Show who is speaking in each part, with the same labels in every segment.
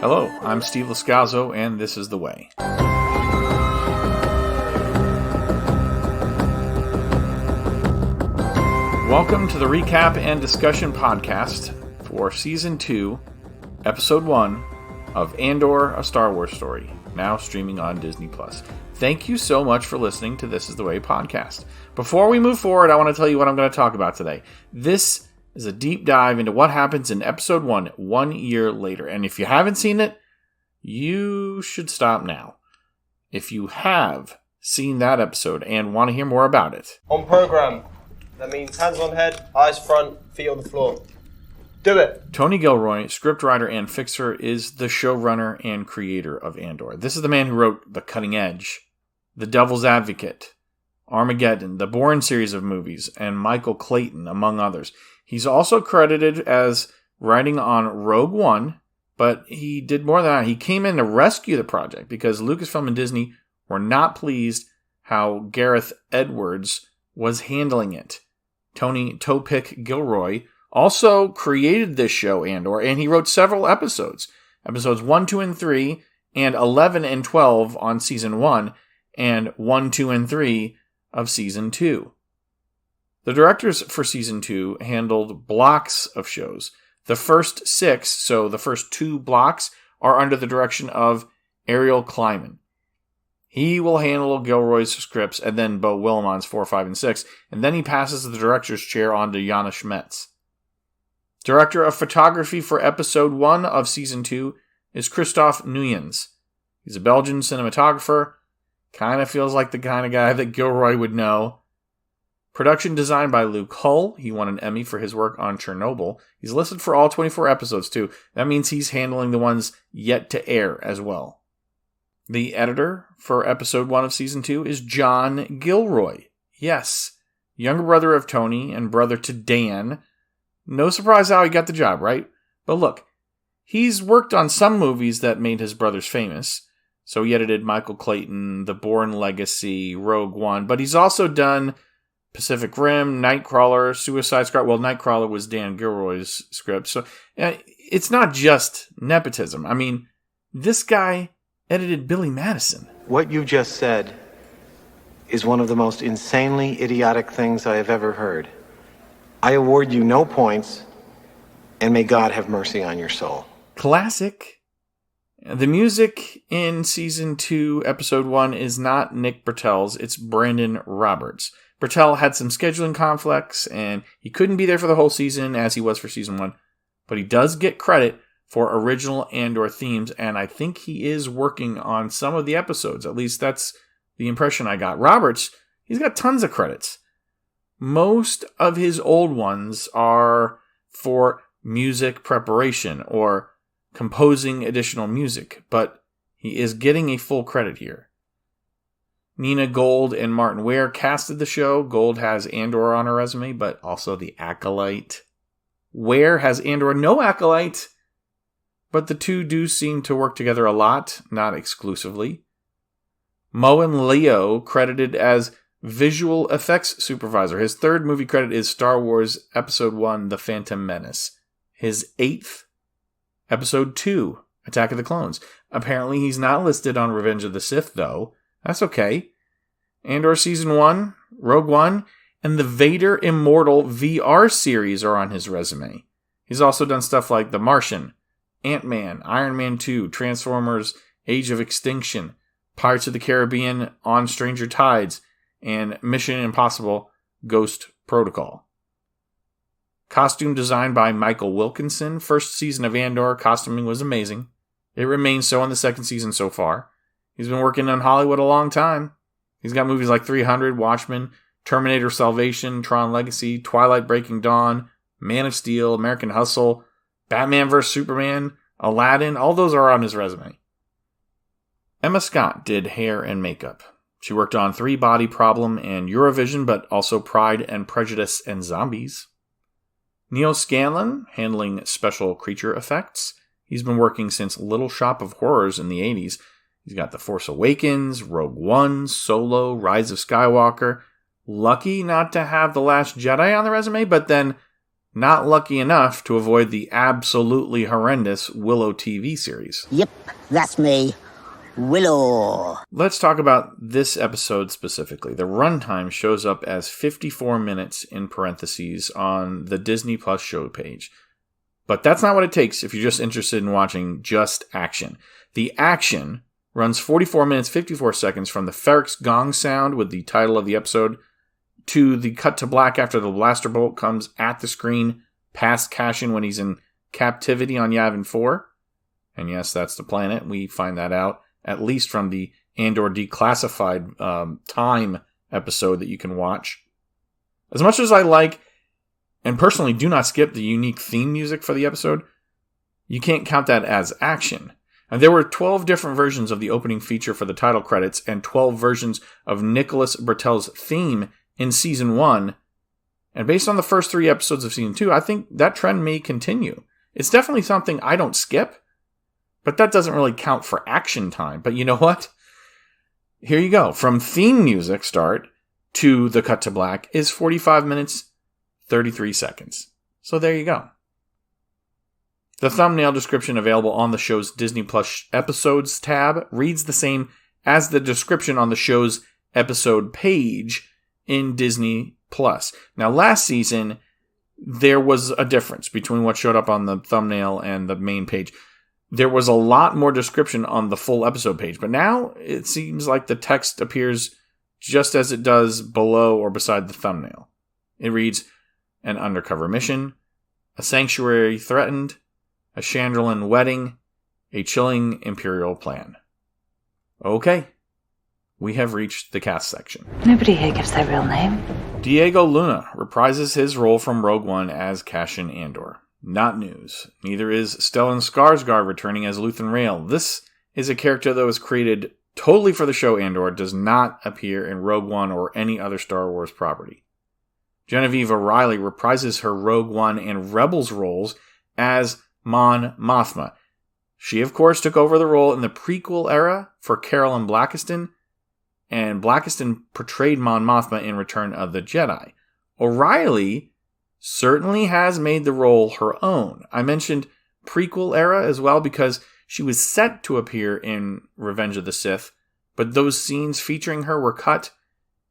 Speaker 1: Hello, I'm Steve Lascazzo, and this is The Way. Welcome to the recap and discussion podcast for Season 2, Episode 1 of Andor, a Star Wars Story, now streaming on Disney+. Thank you so much for listening to This is the Way podcast. Before we move forward, I want to tell you what I'm going to talk about today. This is a deep dive into what happens in Episode 1 year later. And if you haven't seen it, you should stop now. If you have seen that episode and want to hear more about it.
Speaker 2: On program. That means hands on head, eyes front, feet on the floor. Do it!
Speaker 1: Tony Gilroy, scriptwriter and fixer, is the showrunner and creator of Andor. This is the man who wrote The Cutting Edge, The Devil's Advocate, Armageddon, the Bourne series of movies, and Michael Clayton, among others. He's also credited as writing on Rogue One, but he did more than that. He came in to rescue the project because Lucasfilm and Disney were not pleased how Gareth Edwards was handling it. Tony Topic Gilroy also created this show, Andor, and he wrote several episodes. Episodes 1, 2, and 3, and 11 and 12 on Season 1, and 1, 2, and 3 of Season 2. The directors for Season 2 handled blocks of shows. The first 6, so the first 2 blocks, are under the direction of Ariel Kleiman. He will handle Gilroy's scripts and then Beau Willimon's 4, 5, and 6, and then he passes the director's chair on to Jana Schmetz. Director of photography for Episode 1 of Season 2 is Christophe Nuyens. He's a Belgian cinematographer. Kind of feels like the kind of guy that Gilroy would know. Production design by Luke Hull. He won an Emmy for his work on Chernobyl. He's listed for all 24 episodes, too. That means he's handling the ones yet to air as well. The editor for Episode 1 of Season 2 is John Gilroy. Yes, younger brother of Tony and brother to Dan. No surprise how he got the job, right? But look, he's worked on some movies that made his brothers famous. So he edited Michael Clayton, The Bourne Legacy, Rogue One, but he's also done Pacific Rim, Nightcrawler, Suicide Squad. Well, Nightcrawler was Dan Gilroy's script. So it's not just nepotism. I mean, this guy edited Billy Madison.
Speaker 3: What you just said is one of the most insanely idiotic things I have ever heard. I award you no points, and may God have mercy on your soul.
Speaker 1: Classic. The music in Season 2, Episode 1 is not Nick Britell's, it's Brandon Roberts. Britell had some scheduling conflicts, and he couldn't be there for the whole season as he was for Season 1, but he does get credit for original Andor themes, and I think he is working on some of the episodes. At least that's the impression I got. Roberts, he's got tons of credits. Most of his old ones are for music preparation or composing additional music, but he is getting a full credit here. Nina Gold and Martin Ware casted the show. Gold has Andor on her resume, but also The Acolyte. Ware has Andor, no Acolyte, but the two do seem to work together a lot, not exclusively. Moen Leo credited as visual effects supervisor. His third movie credit is Star Wars Episode 1, The Phantom Menace. His 8th, Episode 2, Attack of the Clones. Apparently he's not listed on Revenge of the Sith, though. That's okay. Andor Season 1, Rogue One, and the Vader Immortal VR series are on his resume. He's also done stuff like The Martian, Ant-Man, Iron Man 2, Transformers, Age of Extinction, Pirates of the Caribbean, On Stranger Tides, and Mission Impossible Ghost Protocol. Costume design by Michael Wilkinson. First season of Andor, costuming was amazing. It remains so in the second season so far. He's been working on Hollywood a long time. He's got movies like 300, Watchmen, Terminator Salvation, Tron Legacy, Twilight Breaking Dawn, Man of Steel, American Hustle, Batman vs. Superman, Aladdin. All those are on his resume. Emma Scott did hair and makeup. She worked on 3 Body Problem and Eurovision, but also Pride and Prejudice and Zombies. Neil Scanlon, handling special creature effects. He's been working since Little Shop of Horrors in the 80s. He's got The Force Awakens, Rogue One, Solo, Rise of Skywalker. Lucky not to have The Last Jedi on the resume, but then not lucky enough to avoid the absolutely horrendous Willow TV series.
Speaker 4: Yep, that's me. Willow.
Speaker 1: Let's talk about this episode specifically. The runtime shows up as 54 minutes in parentheses on the Disney Plus show page. But that's not what it takes if you're just interested in watching just action. The action runs 44 minutes 54 seconds from the Ferrex gong sound with the title of the episode to the cut to black after the blaster bolt comes at the screen past Cassian when he's in captivity on Yavin 4. And yes, that's the planet. We find that out at least from the Andor Declassified Time episode that you can watch. As much as I like, and personally do not skip the unique theme music for the episode, you can't count that as action. And there were 12 different versions of the opening feature for the title credits and 12 versions of Nicholas Bertel's theme in Season 1. And based on the first 3 episodes of Season 2, I think that trend may continue. It's definitely something I don't skip. But that doesn't really count for action time. But you know what? Here you go. From theme music start to the cut to black is 45 minutes, 33 seconds. So there you go. The thumbnail description available on the show's Disney Plus episodes tab reads the same as the description on the show's episode page in Disney Plus. Now, last season, there was a difference between what showed up on the thumbnail and the main page. There was a lot more description on the full episode page, but now it seems like the text appears just as it does below or beside the thumbnail. It reads, an undercover mission, a sanctuary threatened, a Chandrillin wedding, a chilling Imperial plan. Okay, we have reached the cast section.
Speaker 5: Nobody here gives their real name.
Speaker 1: Diego Luna reprises his role from Rogue One as Cassian Andor. Not news. Neither is Stellan Skarsgård returning as Luthen Rael. This is a character that was created totally for the show Andor, does not appear in Rogue One or any other Star Wars property. Genevieve O'Reilly reprises her Rogue One and Rebels roles as Mon Mothma. She, of course, took over the role in the prequel era for Carolyn Blackiston, and Blackiston portrayed Mon Mothma in Return of the Jedi. O'Reilly certainly has made the role her own. I mentioned prequel era as well because she was set to appear in Revenge of the Sith, but those scenes featuring her were cut,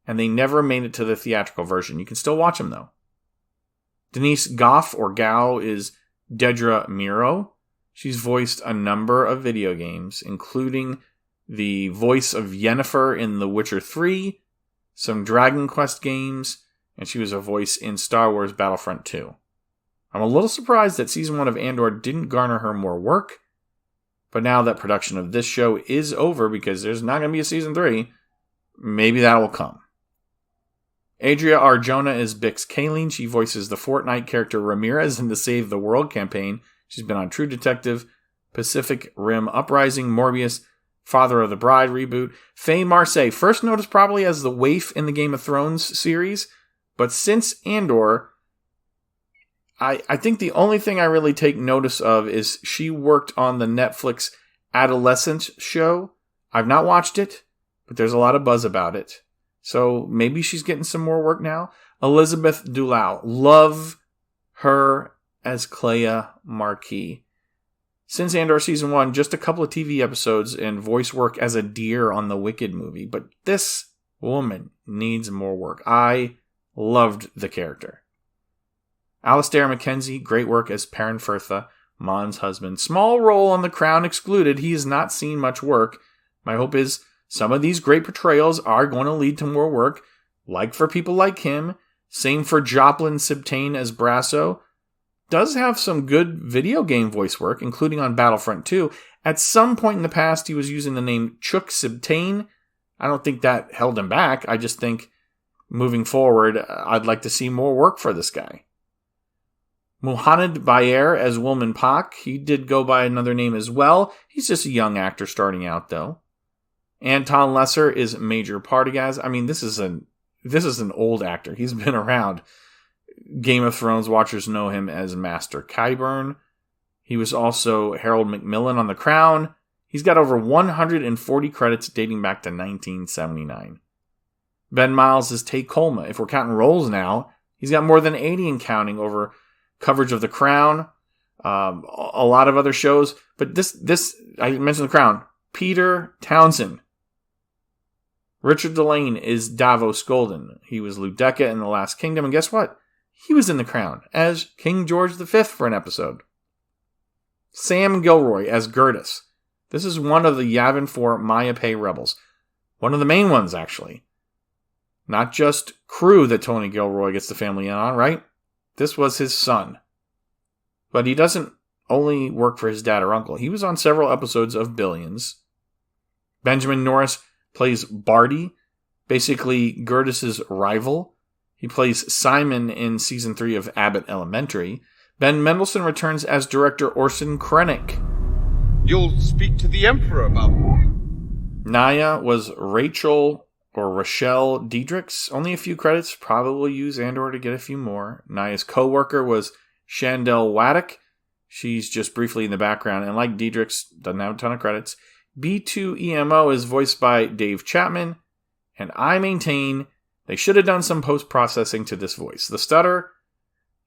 Speaker 1: and they never made it to the theatrical version. You can still watch them, though. Denise Gough, or Gao, is Dedra Miro. She's voiced a number of video games, including the voice of Yennefer in The Witcher 3, some Dragon Quest games, and she was a voice in Star Wars Battlefront 2. I'm a little surprised that Season 1 of Andor didn't garner her more work, but now that production of this show is over because there's not going to be a Season 3, maybe that will come. Adria Arjona is Bix Kayleen. She voices the Fortnite character Ramirez in the Save the World campaign. She's been on True Detective, Pacific Rim Uprising, Morbius, Father of the Bride reboot. Faye Marseille, first noticed probably as the waif in the Game of Thrones series, but since Andor, I think the only thing I really take notice of is she worked on the Netflix Adolescence show. I've not watched it, but there's a lot of buzz about it. So maybe she's getting some more work now. Elizabeth Dulau, love her as Kleya Marki. Since Andor Season 1, just a couple of TV episodes and voice work as a deer on the Wicked movie. But this woman needs more work. I loved the character. Alistair McKenzie, great work as Perrin Firtha, Mon's husband. Small role on The Crown excluded. He has not seen much work. My hope is some of these great portrayals are going to lead to more work, like for people like him. Same for Joplin Sibtain as Brasso. Does have some good video game voice work, including on Battlefront 2. At some point in the past, he was using the name Chook Sibtain. I don't think that held him back. I just think moving forward, I'd like to see more work for this guy. Muhammad Bayer as Woolman Pak. He did go by another name as well. He's just a young actor starting out, though. Anton Lesser is Major Partagaz. I mean, this is an old actor. He's been around. Game of Thrones watchers know him as Master Qyburn. He was also Harold Macmillan on The Crown. He's got over 140 credits dating back to 1979. Ben Miles is Tay Kolma. If we're counting roles now, he's got more than 80 and counting over coverage of The Crown, a lot of other shows. But this I mentioned The Crown. Peter Townsend. Richard Delane is Davos Golden. He was Ludeca in The Last Kingdom. And guess what? He was in The Crown as King George V for an episode. Sam Gilroy as Gertis. This is one of the Yavin 4 Maya Pei rebels. One of the main ones, actually. Not just crew that Tony Gilroy gets the family in on, right? This was his son. But he doesn't only work for his dad or uncle. He was on several episodes of Billions. Benjamin Norris plays Barty, basically Gertis's rival. He plays Simon in Season 3 of Abbott Elementary. Ben Mendelsohn returns as director Orson Krennic.
Speaker 6: You'll speak to the Emperor about it.
Speaker 1: Naya was Rachel Diedrichs. Only a few credits. Probably use Andor to get a few more. Naya's co-worker was Chandel Waddick. She's just briefly in the background. And like Diedrichs, doesn't have a ton of credits. B2EMO is voiced by Dave Chapman. And I maintain they should have done some post-processing to this voice. The stutter,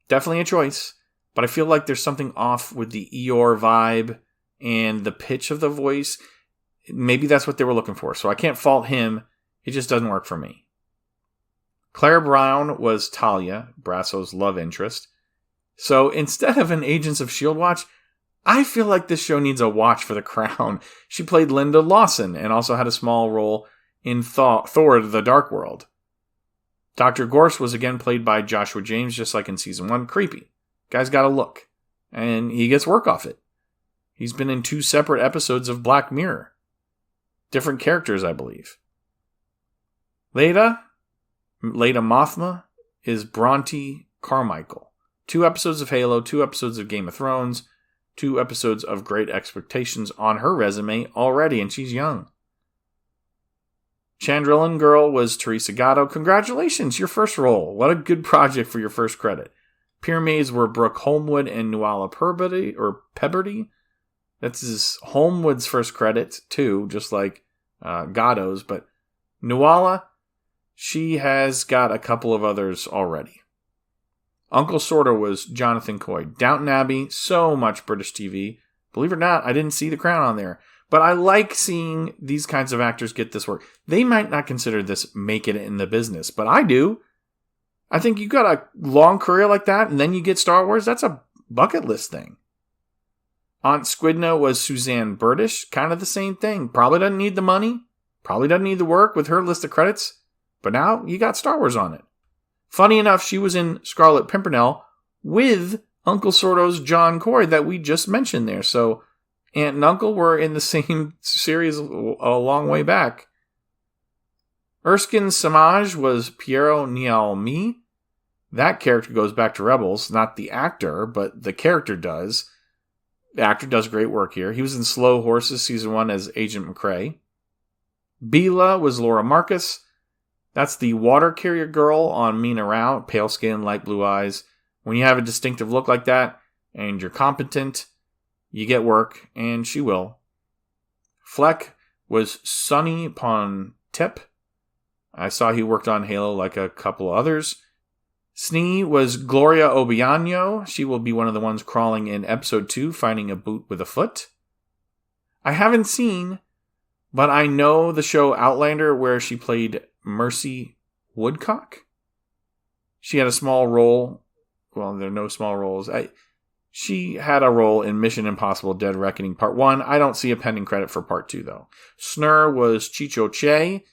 Speaker 1: definitely a choice. But I feel like there's something off with the Eeyore vibe and the pitch of the voice. Maybe that's what they were looking for. So I can't fault him. It just doesn't work for me. Claire Brown was Talia, Brasso's love interest. So instead of an Agents of S.H.I.E.L.D. watch, I feel like this show needs a watch for The Crown. She played Linda Lawson and also had a small role in Thor the Dark World. Dr. Gorse was again played by Joshua James, just like in Season 1. Creepy. Guy's got a look. And he gets work off it. He's been in 2 separate episodes of Black Mirror. Different characters, I believe. Leda Mothma is Bronte Carmichael. 2 episodes of Halo, 2 episodes of Game of Thrones, 2 episodes of Great Expectations on her resume already, and she's young. Chandrillan Girl was Teresa Gatto. Congratulations, your first role. What a good project for your first credit. Pyramids were Brooke Holmwood and Nuala Peberty. That's his Holmwood's first credit, too, just like Gatto's. But Nuala, she has got a couple of others already. Uncle Sorter was Jonathan Coy. Downton Abbey, so much British TV. Believe it or not, I didn't see The Crown on there. But I like seeing these kinds of actors get this work. They might not consider this making it in the business, but I do. I think you got a long career like that, and then you get Star Wars. That's a bucket list thing. Aunt Squidna was Suzanne Burdish. Kind of the same thing. Probably doesn't need the money. Probably doesn't need the work with her list of credits. But now you got Star Wars on it. Funny enough, she was in Scarlet Pimpernel with Uncle Sorto's John Coy that we just mentioned there. So Aunt and Uncle were in the same series a long way back. Erskine Samaj was Piero Nialmi. That character goes back to Rebels. Not the actor, but the character does. The actor does great work here. He was in Slow Horses Season 1 as Agent McCrae. Bila was Laura Marcus. That's the water carrier girl on Mina-Rau. Pale skin, light blue eyes. When you have a distinctive look like that, and you're competent, you get work, and she will. Fleck was Sonny Pontep. I saw he worked on Halo like a couple others. Snee was Gloria Obiano. She will be one of the ones crawling in Episode 2, finding a boot with a foot. I haven't seen, but I know the show Outlander where she played Mercy Woodcock. She had a small role. Well, there are no small roles. She had a role in Mission Impossible Dead Reckoning Part 1. I don't see a pending credit for Part 2, though. Snur was Chicho Che.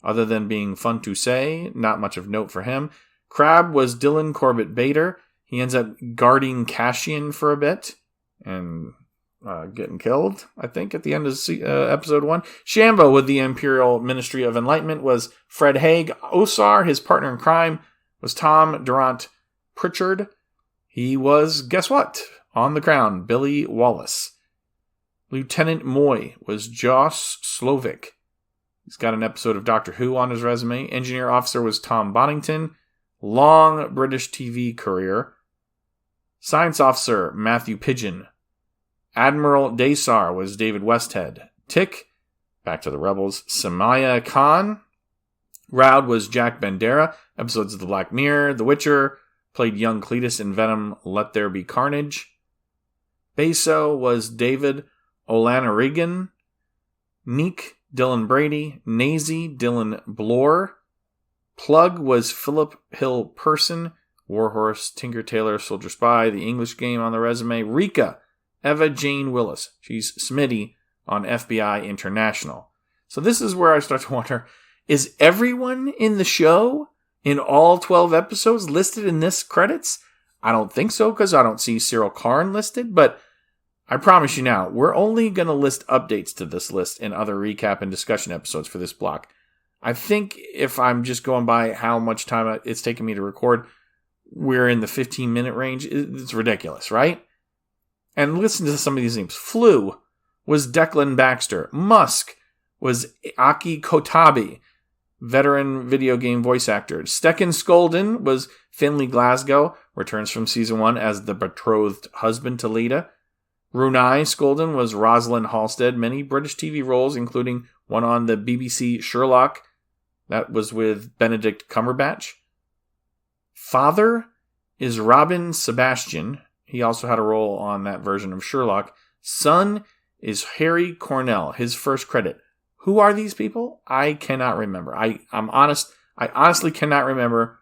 Speaker 1: Other than being fun to say, not much of note for him. Crab was Dylan Corbett Bader. He ends up guarding Cassian for a bit and getting killed, I think, at the end of Episode 1. Shambo with the Imperial Ministry of Enlightenment was Fred Haig. Osar, his partner in crime, was Tom Durant Pritchard. He was, guess what? On The Crown, Billy Wallace. Lieutenant Moy was Joss Slovic. He's got an episode of Doctor Who on his resume. Engineer officer was Tom Bonington. Long British TV career. Science officer, Matthew Pidgeon. Admiral Daysar was David Westhead. Tick, back to the Rebels, Samaya Khan. Raud was Jack Bandera. Episodes of The Black Mirror, The Witcher, played young Cletus in Venom Let There Be Carnage. Beso was David O'Lanarigan. Neek, Dylan Brady. Nazy, Dylan Bloor. Plug was Philip Hill Person. Warhorse, Tinker Tailor, Soldier Spy, The English Game on the resume. Rika, Eva Jane Willis. She's Smitty on FBI International. So this is where I start to wonder, is everyone in the show, in all 12 episodes, listed in this credits? I don't think so, because I don't see Cyril Karn listed, but I promise you now, we're only going to list updates to this list in other recap and discussion episodes for this block. I think if I'm just going by how much time it's taken me to record, we're in the 15-minute range. It's ridiculous, right? And listen to some of these names. Flu was Declan Baxter. Musk was Aki Kotabi, veteran video game voice actor. Stecken Skolden was Finley Glasgow, returns from season 1 as the betrothed husband to Lita. Runai Skolden was Rosalind Halstead. Many British TV roles, including one on the BBC Sherlock. That was with Benedict Cumberbatch. Father is Robin Sebastian. He also had a role on that version of Sherlock. Son is Harry Cornell, his first credit. Who are these people? I cannot remember. I'm honest. I honestly cannot remember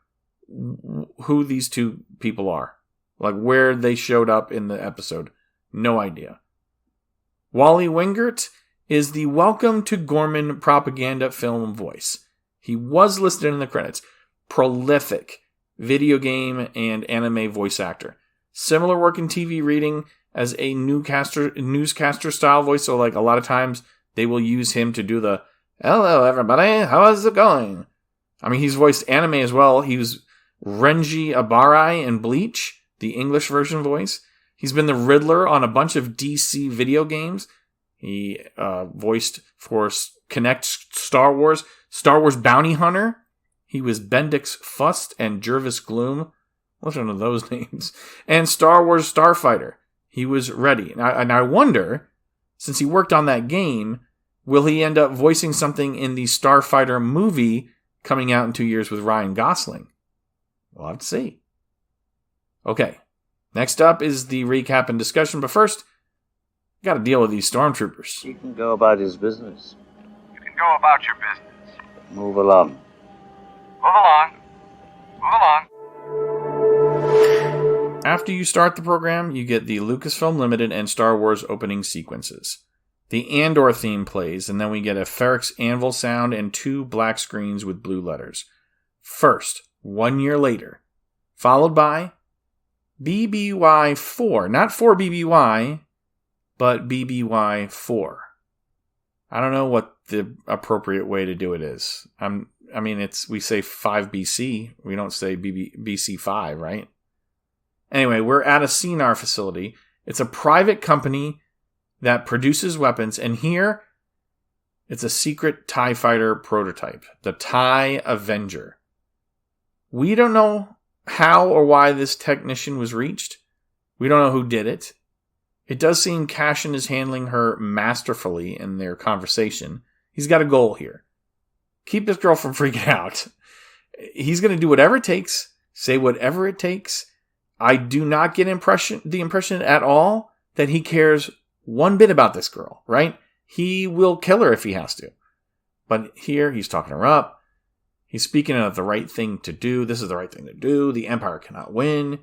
Speaker 1: who these two people are. Like where they showed up in the episode. No idea. Wally Wingert is the Welcome to Ghorman propaganda film voice. He was listed in the credits. Prolific video game and anime voice actor. Similar work in TV reading as a newscaster style voice. So like a lot of times they will use him to do the, hello everybody, how is it going? I mean, he's voiced anime as well. He was Renji Abarai in Bleach, the English version voice. He's been the Riddler on a bunch of DC video games. He voiced for Kinect Star Wars Bounty Hunter. He was Bendix Fust and Jervis Gloom. Listen to those names. And Star Wars Starfighter. He was Ready. And I wonder, since he worked on that game, will he end up voicing something in the Starfighter movie coming out in 2 years with Ryan Gosling? We'll have to see. Okay. Next up is the recap and discussion. But first, got to deal with these stormtroopers.
Speaker 7: He can go about his business.
Speaker 6: You can go about your business.
Speaker 7: Move along.
Speaker 6: Move along. Move along.
Speaker 1: After you start the program, you get the Lucasfilm Limited and Star Wars opening sequences. The Andor theme plays, and then we get a Ferrix anvil sound and 2 black screens with blue letters. First, 1 year later, followed by BBY4. Not 4BBY, but BBY4. I don't know what the appropriate way to do it is. We say 5 BC. We don't say BC 5, right? Anyway, we're at a CNR facility. It's a private company that produces weapons, and here it's a secret TIE fighter prototype, the TIE Avenger. We don't know how or why this technician was reached. We don't know who did it. It does seem Cashin is handling her masterfully in their conversation. He's got a goal here. Keep this girl from freaking out. He's going to do whatever it takes, say whatever it takes. I do not get the impression at all that he cares one bit about this girl, right? He will kill her if he has to. But here, he's talking her up. He's speaking of the right thing to do. This is the right thing to do. The Empire cannot win.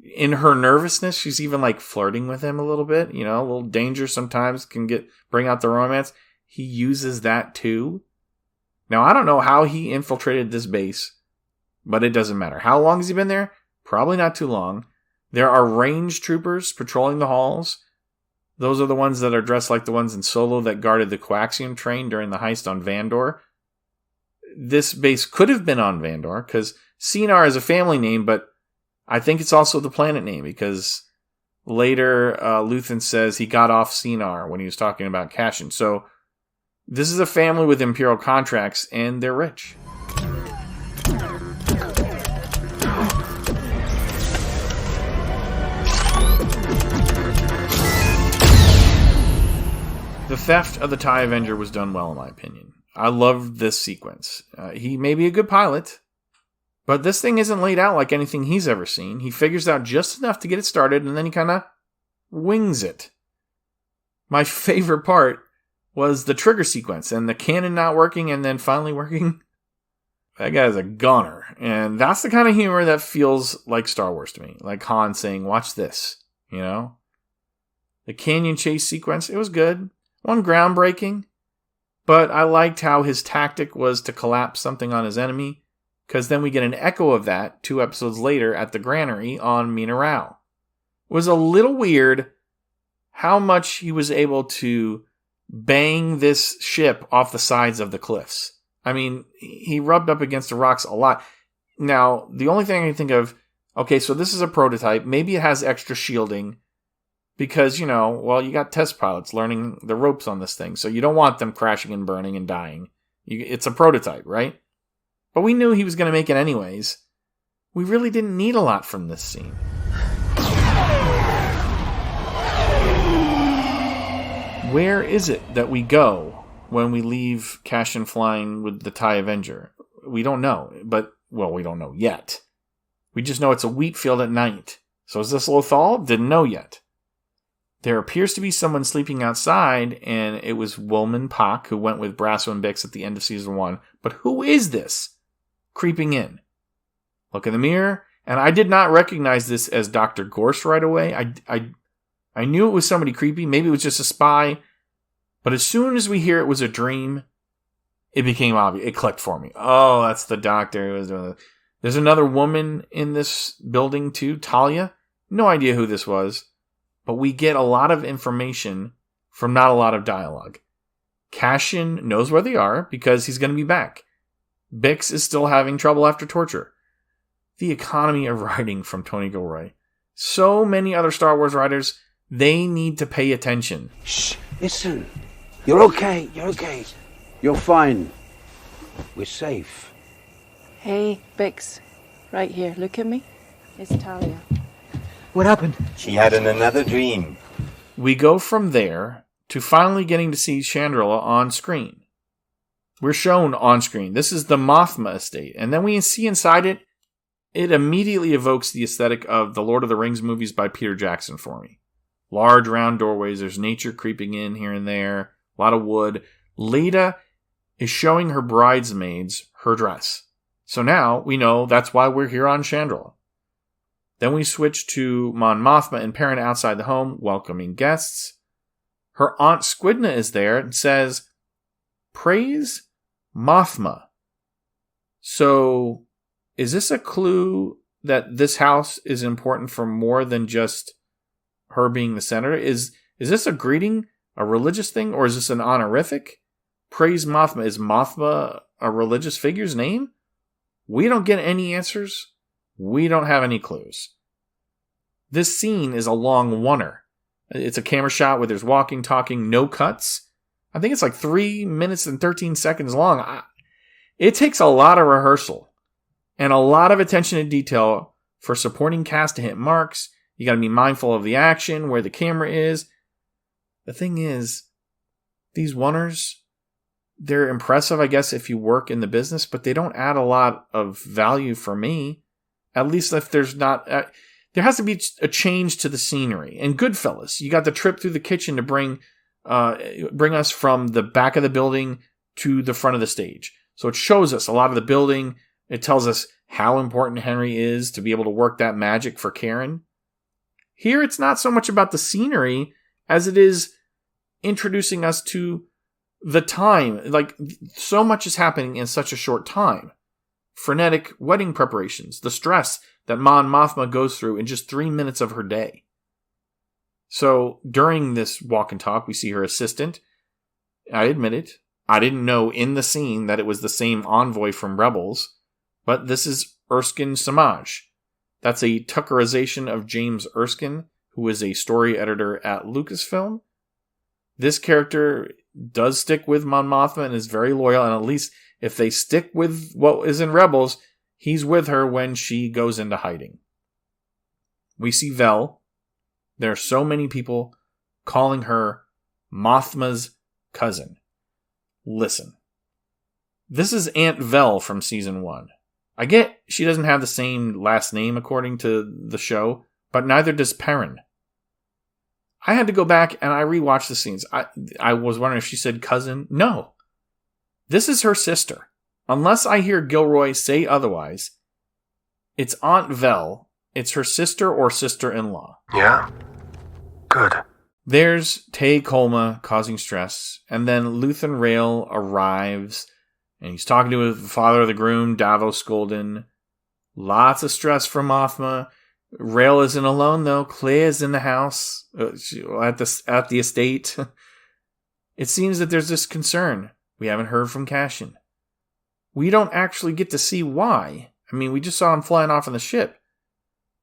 Speaker 1: In her nervousness, she's even like flirting with him a little bit. You know, a little danger sometimes can bring out the romance. He uses that too. Now, I don't know how he infiltrated this base, but it doesn't matter. How long has he been there? Probably not too long. There are range troopers patrolling the halls. Those are the ones that are dressed like the ones in Solo that guarded the coaxium train during the heist on Vandor. This base could have been on Vandor, because CNR is a family name, but I think it's also the planet name, because later Luthen says he got off CNR when he was talking about Cashin. So this is a family with Imperial contracts, and they're rich. The theft of the TIE Avenger was done well, in my opinion. I loved this sequence. He may be a good pilot, But this thing isn't laid out like anything he's ever seen. He figures out just enough to get it started, and then he kind of wings it. My favorite part was the trigger sequence and the cannon not working and then finally working. That guy's a gunner. And that's the kind of humor that feels like Star Wars to me. Like Han saying, watch this, you know? The canyon chase sequence, it was good. One groundbreaking. But I liked how his tactic was to collapse something on his enemy, because then we get an echo of that 2 episodes later at the granary on Mina-Rau. It was a little weird how much he was able to bang this ship off the sides of the cliffs. I mean, he rubbed up against the rocks a lot. Now, the only thing I can think of, okay, so this is a prototype. Maybe it has extra shielding because, you got test pilots learning the ropes on this thing. So you don't want them crashing and burning and dying. It's a prototype, right? But we knew he was going to make it anyways. We really didn't need a lot from this scene. Where is it that we go when we leave Cassian flying with the TIE Avenger? We don't know, we don't know yet. We just know it's a wheat field at night. So is this Lothal? Didn't know yet. There appears to be someone sleeping outside, and it was Woolman Pak who went with Brasso and Bix at the end of season 1. But who is this creeping in? Look in the mirror, and I did not recognize this as Dr. Gorse right away. I knew it was somebody creepy. Maybe it was just a spy. But as soon as we hear it was a dream, it became obvious. It clicked for me. Oh, that's the doctor. There's another woman in this building too, Talia. No idea who this was. But we get a lot of information from not a lot of dialogue. Cassian knows where they are because he's going to be back. Bix is still having trouble after torture. The economy of writing from Tony Gilroy. So many other Star Wars writers, they need to pay attention.
Speaker 8: Shh, listen. You're okay. You're fine. We're safe.
Speaker 5: Hey, Bix. Right here. Look at me. It's Talia.
Speaker 9: What happened?
Speaker 10: She had another dream.
Speaker 1: We go from there to finally getting to see Chandrila on screen. We're shown on screen. This is the Mothma estate. And then we see inside it, it immediately evokes the aesthetic of the Lord of the Rings movies by Peter Jackson for me. Large round doorways. There's nature creeping in here and there. A lot of wood. Leda is showing her bridesmaids her dress. So now we know that's why we're here on Chandrila. Then we switch to Mon Mothma and Perrin outside the home, welcoming guests. Her aunt Squidna is there and says, "Praise Mothma." So, is this a clue that this house is important for more than just her being the senator? Is this a greeting, a religious thing, or is this an honorific? Praise Mothma. Is Mothma a religious figure's name? We don't get any answers. We don't have any clues. This scene is a long oneer. It's a camera shot where there's walking, talking, no cuts. I think it's like 3 minutes and 13 seconds long. It takes a lot of rehearsal and a lot of attention to detail for supporting cast to hit marks. You got to be mindful of the action, where the camera is. The thing is, these oneers, they're impressive, I guess, if you work in the business, but they don't add a lot of value for me. At least if there's not... there has to be a change to the scenery. In Goodfellas, you got the trip through the kitchen to bring us from the back of the building to the front of the stage. So it shows us a lot of the building. It tells us how important Henry is to be able to work that magic for Karen. Here, it's not so much about the scenery as it is introducing us to the time. Like, so much is happening in such a short time. Frenetic wedding preparations, the stress that Mon Mothma goes through in just 3 minutes of her day. So during this walk and talk, we see her assistant. I admit it. I didn't know in the scene that it was the same envoy from Rebels, but this is Erskine Samaj. That's a Tuckerization of James Erskine, who is a story editor at Lucasfilm. This character does stick with Mon Mothma and is very loyal, and at least if they stick with what is in Rebels, he's with her when she goes into hiding. We see Vel. There are so many people calling her Mothma's cousin. Listen. This is Aunt Vel from season 1. I get she doesn't have the same last name according to the show, but neither does Perrin. I had to go back and I rewatched the scenes. I was wondering if she said cousin. No. This is her sister. Unless I hear Gilroy say otherwise, it's Aunt Vel. It's her sister or sister-in-law.
Speaker 9: Yeah? Good.
Speaker 1: There's Tay Kolma causing stress, and then Luthen Rael arrives, and he's talking to the father of the groom, Davos Skolden. Lots of stress from Mothma. Rael isn't alone, though. Kleya's in the house, at the estate. It seems that there's this concern. We haven't heard from Cassian. We don't actually get to see why. I mean, we just saw him flying off on the ship.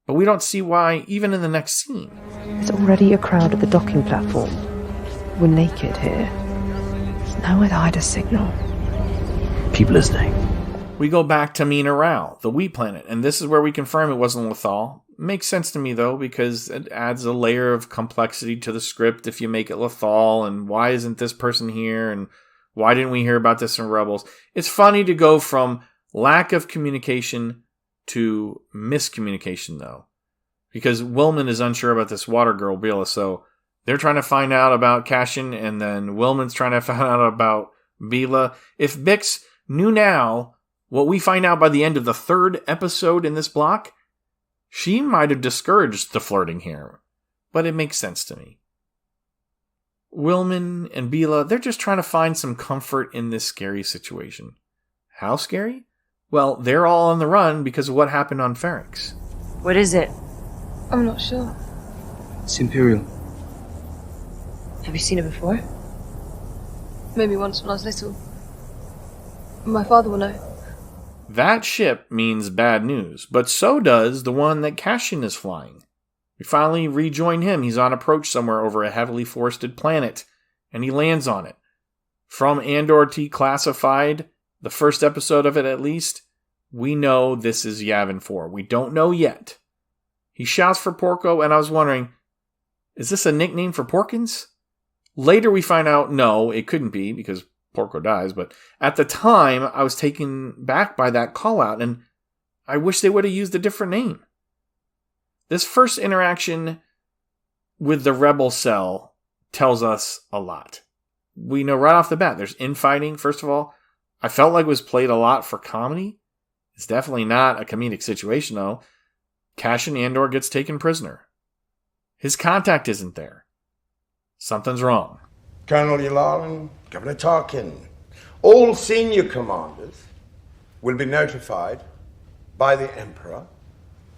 Speaker 1: But we don't see why even in the next scene.
Speaker 11: There's already a crowd at the docking platform. We're naked here. There's nowhere to hide a signal.
Speaker 9: Keep listening.
Speaker 1: We go back to Mina-Rau, the wheat planet, and this is where we confirm it wasn't Lothal. Makes sense to me, though, because it adds a layer of complexity to the script if you make it Lothal, and why isn't this person here, and why didn't we hear about this in Rebels? It's funny to go from lack of communication to miscommunication, though, because Willman is unsure about this water girl, Bela, so they're trying to find out about Cassian, and then Willman's trying to find out about Bela. If Bix knew now what we find out by the end of the 3rd episode in this block, she might have discouraged the flirting here, but it makes sense to me. Willman and Bela, they're just trying to find some comfort in this scary situation. How scary? Well, they're all on the run because of what happened on Ferrix.
Speaker 5: What is it?
Speaker 11: I'm not sure.
Speaker 9: It's Imperial.
Speaker 5: Have you seen it before?
Speaker 11: Maybe once when I was little. My father will know.
Speaker 1: That ship means bad news, but so does the one that Cassian is flying. We finally rejoin him. He's on approach somewhere over a heavily forested planet, and he lands on it. From Andor T Classified, the first episode of it at least, we know this is Yavin 4. We don't know yet. He shouts for Porco, and I was wondering, is this a nickname for Porkins? Later we find out, no, it couldn't be, because Porco dies, but at the time, I was taken back by that call-out, and I wish they would have used a different name. This first interaction with the rebel cell tells us a lot. We know right off the bat, there's infighting, first of all. I felt like it was played a lot for comedy. It's definitely not a comedic situation, though. Cassian Andor gets taken prisoner. His contact isn't there. Something's wrong.
Speaker 12: Colonel Yularen, Governor Tarkin, all senior commanders will be notified by the Emperor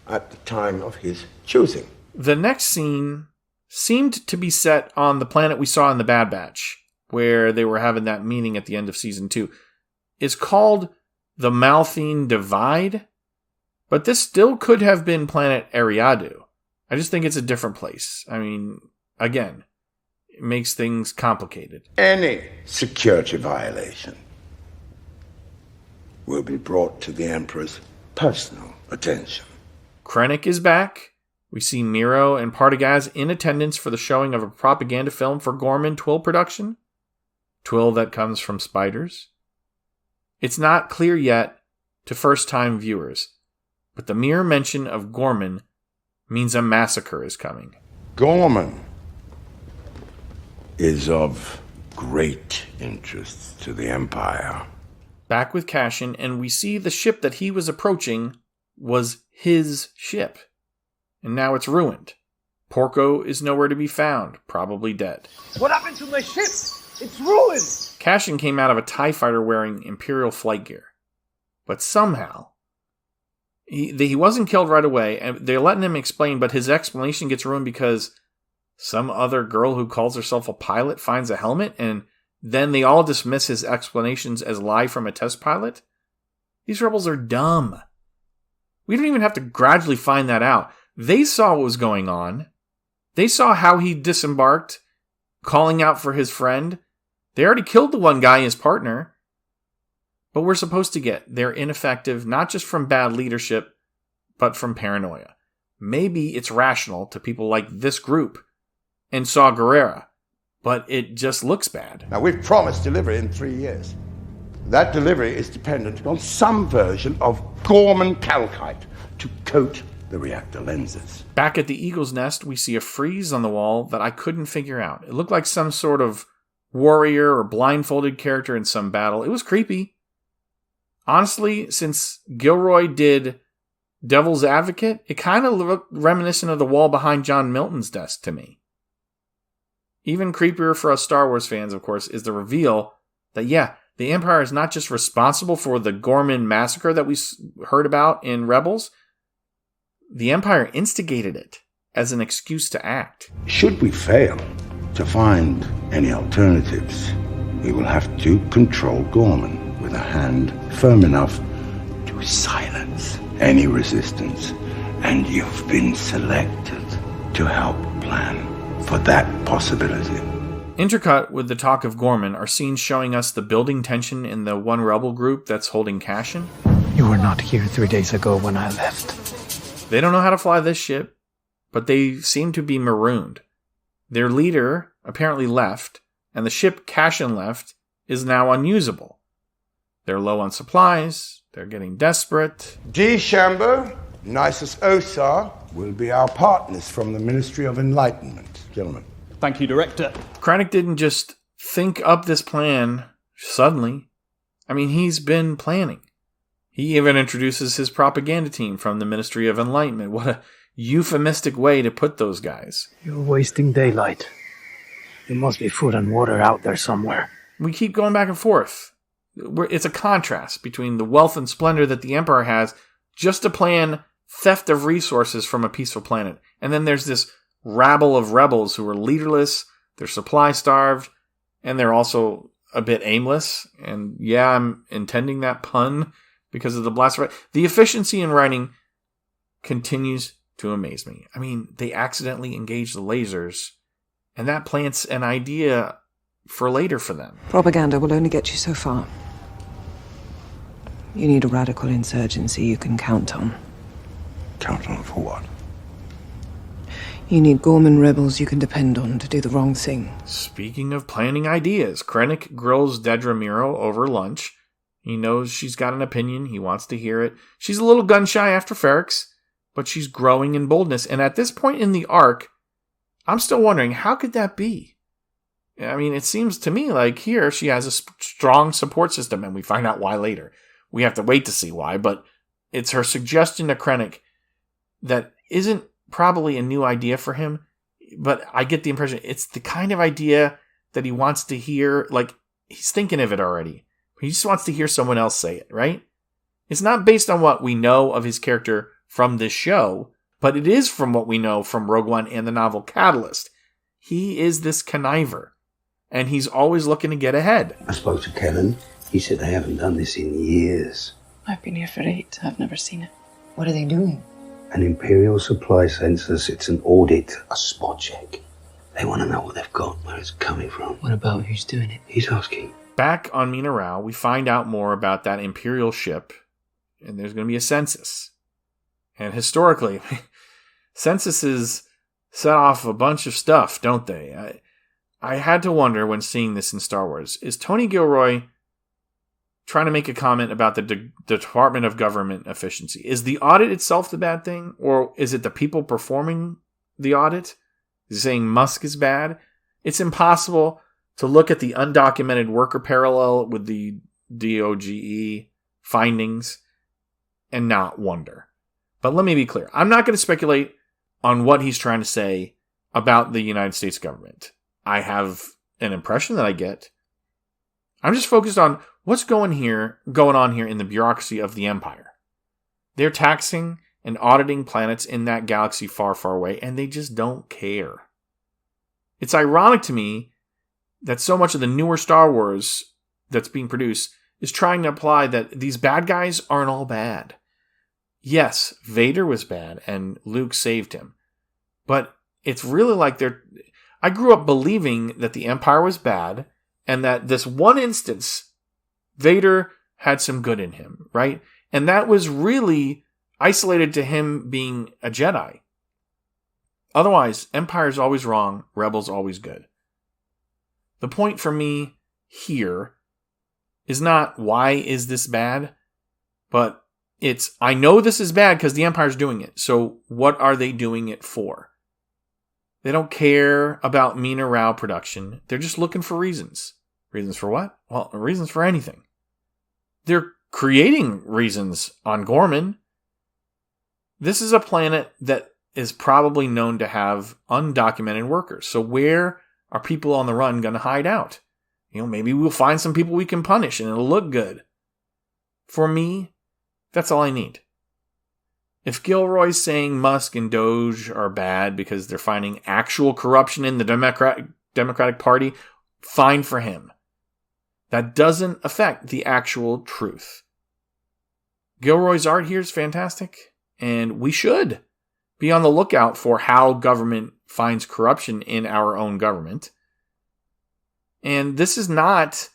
Speaker 12: at the time of his choosing.
Speaker 1: The next scene seemed to be set on the planet we saw in the Bad Batch, where they were having that meeting at the end of Season 2. It's called the Malthine Divide, but this still could have been planet Eriadu. I just think it's a different place. I mean, again, it makes things complicated.
Speaker 12: Any security violation will be brought to the Emperor's personal attention.
Speaker 1: Krennic is back. We see Miro and Partagaz in attendance for the showing of a propaganda film for Ghorman Twill production. Twill that comes from spiders. It's not clear yet to first-time viewers, but the mere mention of Ghorman means a massacre is coming.
Speaker 12: Ghorman is of great interest to the Empire.
Speaker 1: Back with Cassian, and we see the ship that he was approaching was his ship. And now it's ruined. Porco is nowhere to be found, probably dead.
Speaker 8: What happened to my ship? It's ruined!
Speaker 1: Cassian came out of a TIE fighter wearing Imperial flight gear. But somehow, he wasn't killed right away, and they're letting him explain, but his explanation gets ruined because some other girl who calls herself a pilot finds a helmet, and then they all dismiss his explanations as lie from a test pilot? These rebels are dumb. We don't even have to gradually find that out. They saw what was going on. They saw how he disembarked, calling out for his friend. They already killed the one guy, his partner. But we're supposed to get they're ineffective, not just from bad leadership, but from paranoia. Maybe it's rational to people like this group and Saw Gerrera, but it just looks bad.
Speaker 12: Now, we've promised delivery in 3 years. That delivery is dependent on some version of Ghorman calcite to coat the reactor lenses.
Speaker 1: Back at the Eagle's Nest, we see a frieze on the wall that I couldn't figure out. It looked like some sort of warrior or blindfolded character in some battle. It was creepy. Honestly, since Gilroy did Devil's Advocate, it kind of looked reminiscent of the wall behind John Milton's desk to me. Even creepier for us Star Wars fans, of course, is the reveal that, the Empire is not just responsible for the Ghorman massacre that we heard about in Rebels. The Empire instigated it as an excuse to act.
Speaker 12: Should we fail to find any alternatives, we will have to control Ghorman with a hand firm enough to silence any resistance. And you've been selected to help plan for that possibility.
Speaker 1: Intercut with the talk of Ghorman are scenes showing us the building tension in the one rebel group that's holding Cashin.
Speaker 9: You were not here 3 days ago when I left.
Speaker 1: They don't know how to fly this ship, but they seem to be marooned. Their leader apparently left, and the ship Cashin left is now unusable. They're low on supplies, they're getting desperate.
Speaker 12: D. Shambo, Nisus Osar will be our partners from the Ministry of Enlightenment, gentlemen.
Speaker 13: Thank you, Director.
Speaker 1: Krennic didn't just think up this plan suddenly. I mean, he's been planning. He even introduces his propaganda team from the Ministry of Enlightenment. What a euphemistic way to put those guys.
Speaker 9: You're wasting daylight. There must be food and water out there somewhere.
Speaker 1: We keep going back and forth. It's a contrast between the wealth and splendor that the Empire has just to plan theft of resources from a peaceful planet. And then there's this rabble of rebels who are leaderless, they're supply starved, and they're also a bit aimless. And I'm intending that pun because of the blaster. The efficiency in writing continues to amaze me. I mean, they accidentally engage the lasers, and that plants an idea for later for them.
Speaker 11: Propaganda will only get you so far. You need a radical insurgency you can count on.
Speaker 12: Count on for what?
Speaker 11: You need Ghorman rebels you can depend on to do the wrong thing.
Speaker 1: Speaking of planning ideas, Krennic grills Dedra Meero over lunch. He knows she's got an opinion. He wants to hear it. She's a little gun-shy after Ferrix, but she's growing in boldness. And at this point in the arc, I'm still wondering, how could that be? I mean, it seems to me like here she has a strong support system, and we find out why later. We have to wait to see why, but it's her suggestion to Krennic that isn't probably a new idea for him, but I get the impression it's the kind of idea that he wants to hear. Like, he's thinking of it already. He just wants to hear someone else say it, right? It's not based on what we know of his character from this show, but it is from what we know from Rogue One and the novel Catalyst. He is this conniver, and he's always looking to get ahead.
Speaker 14: I spoke to Kevin. He said they haven't done this in years.
Speaker 5: I've been here for 8. I've never seen it.
Speaker 4: What are they doing?
Speaker 14: An Imperial supply census. It's an audit, a spot check. They want to know what they've got, where it's coming from.
Speaker 9: What about who's doing it?
Speaker 14: He's asking.
Speaker 1: Back on Mina-Rau, we find out more about that Imperial ship, and there's going to be a census. And historically, censuses set off a bunch of stuff, don't they? I had to wonder when seeing this in Star Wars, is Tony Gilroy trying to make a comment about the Department of Government efficiency? Is the audit itself the bad thing, or is it the people performing the audit? Is he saying Musk is bad? It's impossible to look at the undocumented worker parallel with the DOGE findings and not wonder. But let me be clear. I'm not going to speculate on what he's trying to say about the United States government. I have an impression that I get. I'm just focused on what's going on here in the bureaucracy of the Empire. They're taxing and auditing planets in that galaxy far, far away, and they just don't care. It's ironic to me that so much of the newer Star Wars that's being produced is trying to imply that these bad guys aren't all bad. Yes, Vader was bad, and Luke saved him. But it's really like I grew up believing that the Empire was bad, and that this one instance, Vader had some good in him, right? And that was really isolated to him being a Jedi. Otherwise, Empire's always wrong, Rebel's always good. The point for me here is not why is this bad, but it's I know this is bad because the Empire's doing it. So what are they doing it for? They don't care about Mina-Rau production. They're just looking for reasons. Reasons for what? Well, reasons for anything. They're creating reasons on Ghorman. This is a planet that is probably known to have undocumented workers. So where are people on the run going to hide out? Maybe we'll find some people we can punish and it'll look good. For me, that's all I need. If Gilroy's saying Musk and Doge are bad because they're finding actual corruption in the Democratic Party, fine for him. That doesn't affect the actual truth. Gilroy's art here is fantastic, and we should be on the lookout for how government finds corruption in our own government. And this is not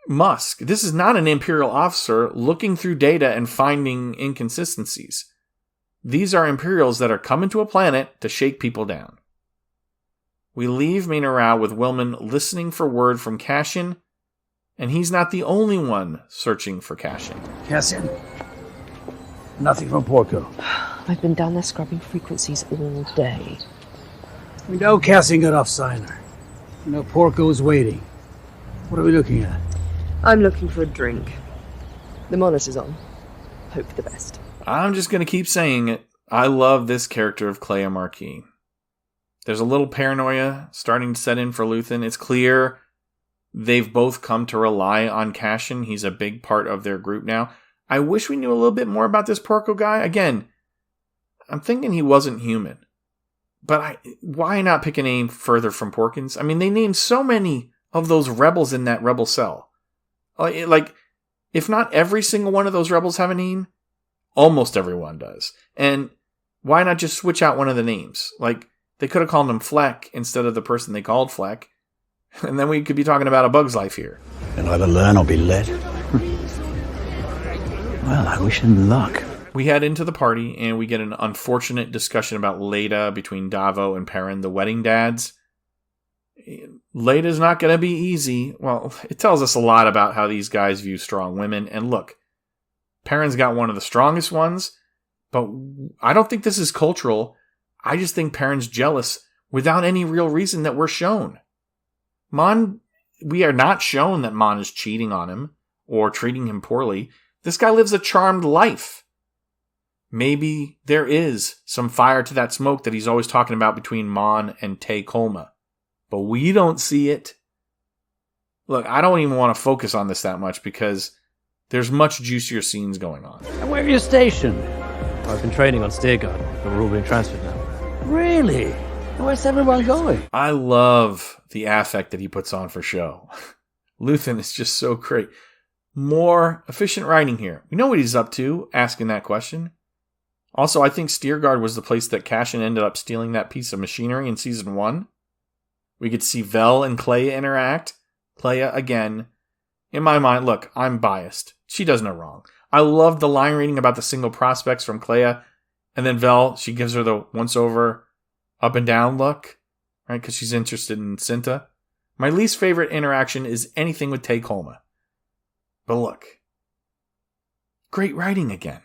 Speaker 1: Musk. This is not an Imperial officer looking through data and finding inconsistencies. These are Imperials that are coming to a planet to shake people down. We leave Mina-Rau with Willman listening for word from Cassian, and he's not the only one searching for Cassian.
Speaker 9: Cassian? Nothing from Porco.
Speaker 11: I've been down there scrubbing frequencies all day.
Speaker 9: We know Cassian got off Signer. We know Porco is waiting. What are we looking at?
Speaker 11: I'm looking for a drink. The monitor's on. Hope for the best.
Speaker 1: I'm just going to keep saying it. I love this character of Kleya Marki. There's a little paranoia starting to set in for Luthen. It's clear they've both come to rely on Cassian. He's a big part of their group now. I wish we knew a little bit more about this Porco guy. Again, I'm thinking he wasn't human. But why not pick a name further from Porkins? I mean, they named so many of those rebels in that rebel cell. Like, if not every single one of those rebels have a name, almost everyone does. And why not just switch out one of the names? Like, they could have called him Fleck instead of the person they called Fleck. And then we could be talking about A Bug's Life here.
Speaker 9: You'll either learn or be led. Well, I wish him luck.
Speaker 1: We head into the party, and we get an unfortunate discussion about Leda between Davo and Perrin, the wedding dads. Leda's not going to be easy. Well, it tells us a lot about how these guys view strong women. And look, Perrin's got one of the strongest ones, but I don't think this is cultural. I just think Perrin's jealous without any real reason that we're shown. We are not shown that Mon is cheating on him or treating him poorly. This guy lives a charmed life. Maybe there is some fire to that smoke that he's always talking about between Mon and Tay Kolma. But we don't see it. Look, I don't even want to focus on this that much because there's much juicier scenes going on.
Speaker 9: And where are you stationed?
Speaker 13: I've been training on Steerguard, but we're all being transferred now.
Speaker 9: Really? Where's everyone going?
Speaker 1: I love the affect that he puts on for show. Luthen is just so great. More efficient writing here. We know what he's up to, asking that question. Also, I think Steerguard was the place that Cassian ended up stealing that piece of machinery in Season 1. We get to see Vel and Kleya interact. Kleya, again, in my mind, look, I'm biased. She does no wrong. I love the line reading about the single prospects from Kleya. And then Vel, she gives her the once-over up and down look, right? Because she's interested in Cinta. My least favorite interaction is anything with Tay Kolma. But look, great writing again.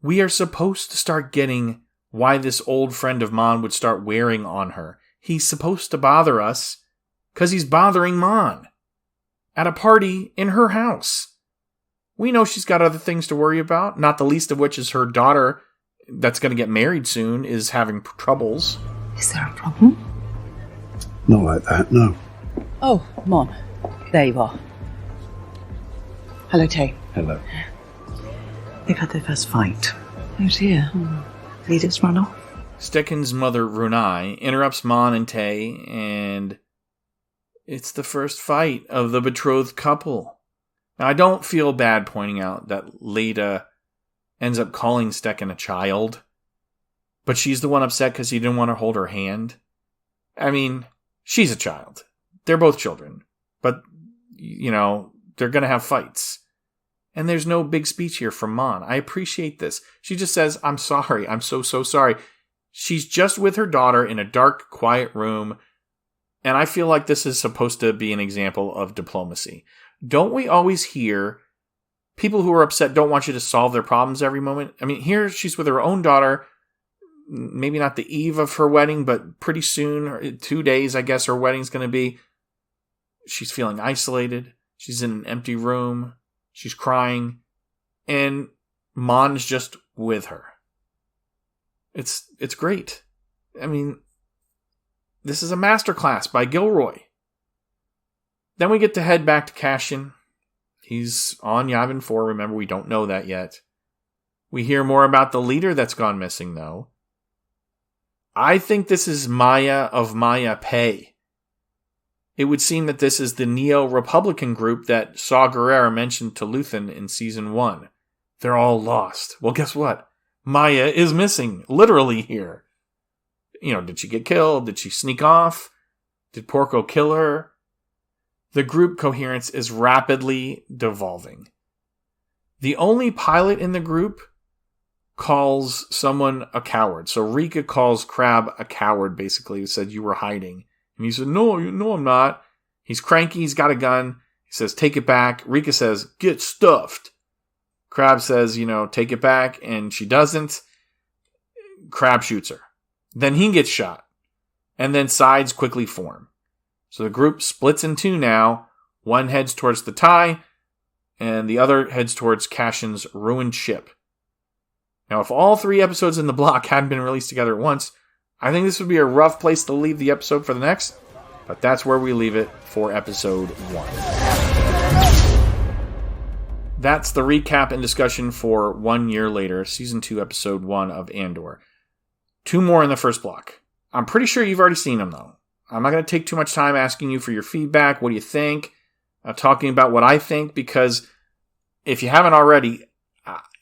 Speaker 1: We are supposed to start getting why this old friend of Mon would start wearing on her. He's supposed to bother us because he's bothering Mon at a party in her house. We know she's got other things to worry about, not the least of which is her daughter that's going to get married soon is having troubles.
Speaker 15: Is there a problem?
Speaker 14: Not like that, no.
Speaker 15: Oh, Mon. There you are. Hello, Tay.
Speaker 14: Hello.
Speaker 15: They've had their first fight. Oh dear. Leaders run off.
Speaker 1: Stekken's mother, Runai, interrupts Mon and Tay, and it's the first fight of the betrothed couple. Now, I don't feel bad pointing out that Leda ends up calling Stekken a child, but she's the one upset because he didn't want to hold her hand. I mean, she's a child. They're both children, but, they're going to have fights. And there's no big speech here from Mon. I appreciate this. She just says, I'm sorry. I'm so sorry. She's just with her daughter in a dark, quiet room. And I feel like this is supposed to be an example of diplomacy. don't we always hear people who are upset don't want you to solve their problems every moment? I mean, here she's with her own daughter, maybe not the eve of her wedding, but pretty soon, 2 days, I guess her wedding's going to be. She's feeling isolated. She's in an empty room. She's crying. And Mon's just with her. It's great. I mean, this is a masterclass by Gilroy. Then we get to head back to Cassian. He's on Yavin 4. Remember, we don't know that yet. We hear more about the leader that's gone missing, though. I think this is Maya of Maya Pei. It would seem that this is the Neo-Republican group that Saw Gerrera mentioned to Luthen in Season 1. They're all lost. Well, guess what? Maya is missing, literally here. You know, did she get killed? Did she sneak off? Did Porco kill her? The group coherence is rapidly devolving. The only pilot in the group calls someone a coward. So Rika calls Crab a coward, basically, who said, "You were hiding." And he said, No, I'm not. He's cranky, he's got a gun. He says, "Take it back." Rika says, "Get stuffed." Crab says, "Take it back," and she doesn't. Crab shoots her. Then he gets shot. And then sides quickly form. So the group splits in two now. One heads towards the tie, and the other heads towards Cassian's ruined ship. Now, if all 3 episodes in the block hadn't been released together at once, I think this would be a rough place to leave the episode for the next, but that's where we leave it for episode 1. That's the recap and discussion for 1 year later, season 2, episode 1 of Andor. 2 more in the first block. I'm pretty sure you've already seen them, though. I'm not going to take too much time asking you for your feedback. What do you think? Talking about what I think, because if you haven't already,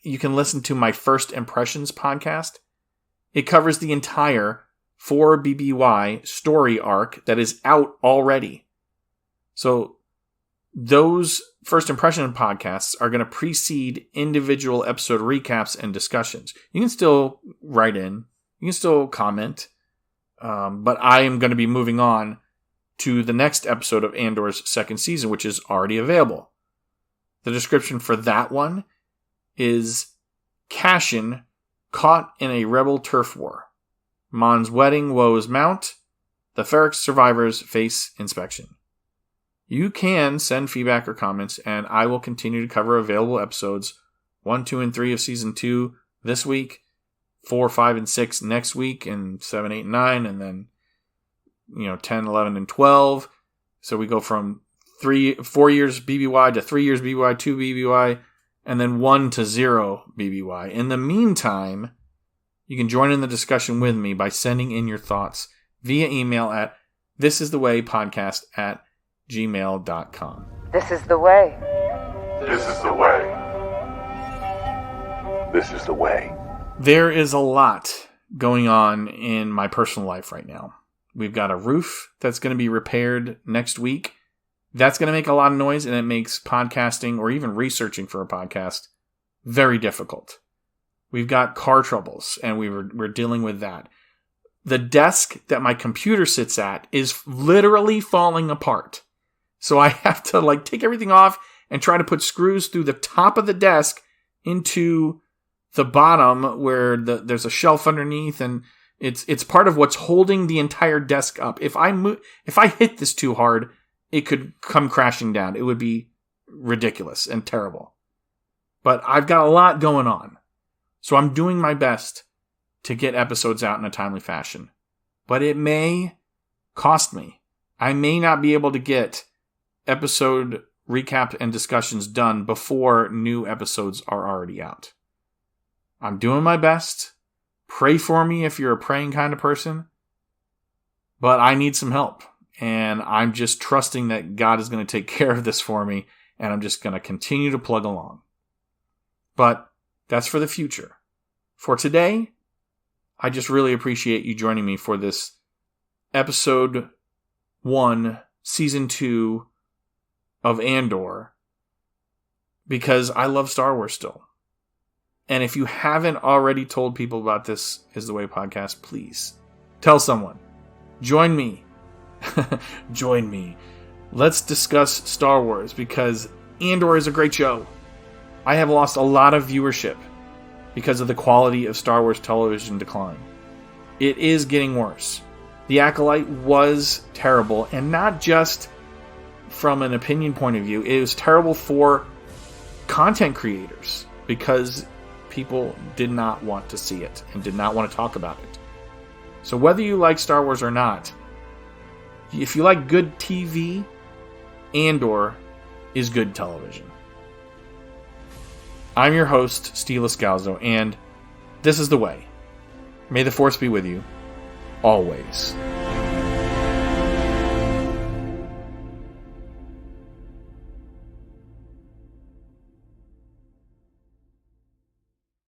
Speaker 1: you can listen to my First Impressions podcast. It covers the entire 4 BBY story arc that is out already. So those First Impression podcasts are going to precede individual episode recaps and discussions. You can still write in. You can still comment. But I am going to be moving on to the next episode of Andor's second season, which is already available. The description for that one is Cassian caught in a rebel turf war. Mon's wedding woes mount. The Ferrex survivors face inspection. You can send feedback or comments, and I will continue to cover available episodes 1, 2, and 3 of Season 2 this week, 4, 5, and 6 next week, and 7, 8, and 9, and then 10, 11, and 12. So we go from 4 years BBY to 3 years BBY, 2 BBY, and then 1 to 0 BBY. In the meantime, you can join in the discussion with me by sending in your thoughts via email at thisistheway@gmail.com.
Speaker 11: This is the way.
Speaker 12: This is the way. This is the way.
Speaker 1: There is a lot going on in my personal life right now. We've got a roof that's going to be repaired next week. That's going to make a lot of noise, and it makes podcasting or even researching for a podcast very difficult. We've got car troubles, and we're dealing with that. The desk that my computer sits at is literally falling apart. So I have to take everything off and try to put screws through the top of the desk into the bottom where there's a shelf underneath, and it's part of what's holding the entire desk up. If I hit this too hard, it could come crashing down. It would be ridiculous and terrible. But I've got a lot going on. So I'm doing my best to get episodes out in a timely fashion. But it may cost me. I may not be able to get episode recap and discussions done before new episodes are already out. I'm doing my best. Pray for me if you're a praying kind of person. But I need some help. And I'm just trusting that God is going to take care of this for me. And I'm just going to continue to plug along. But that's for the future. For today, I just really appreciate you joining me for this episode 1, season 2 of Andor. Because I love Star Wars still. And if you haven't already told people about This Is the Way podcast, please tell someone. Join me. Join me let's discuss Star Wars, because Andor is a great show. I have lost a lot of viewership because of the quality of Star Wars television decline. It is getting worse. The Acolyte was terrible, and not just from an opinion point of view. It was terrible for content creators because people did not want to see it and did not want to talk about it. So whether you like Star Wars or not, if you like good TV, Andor is good television. I'm your host, Steve Lascalzo, and this is The Way. May the Force be with you, always.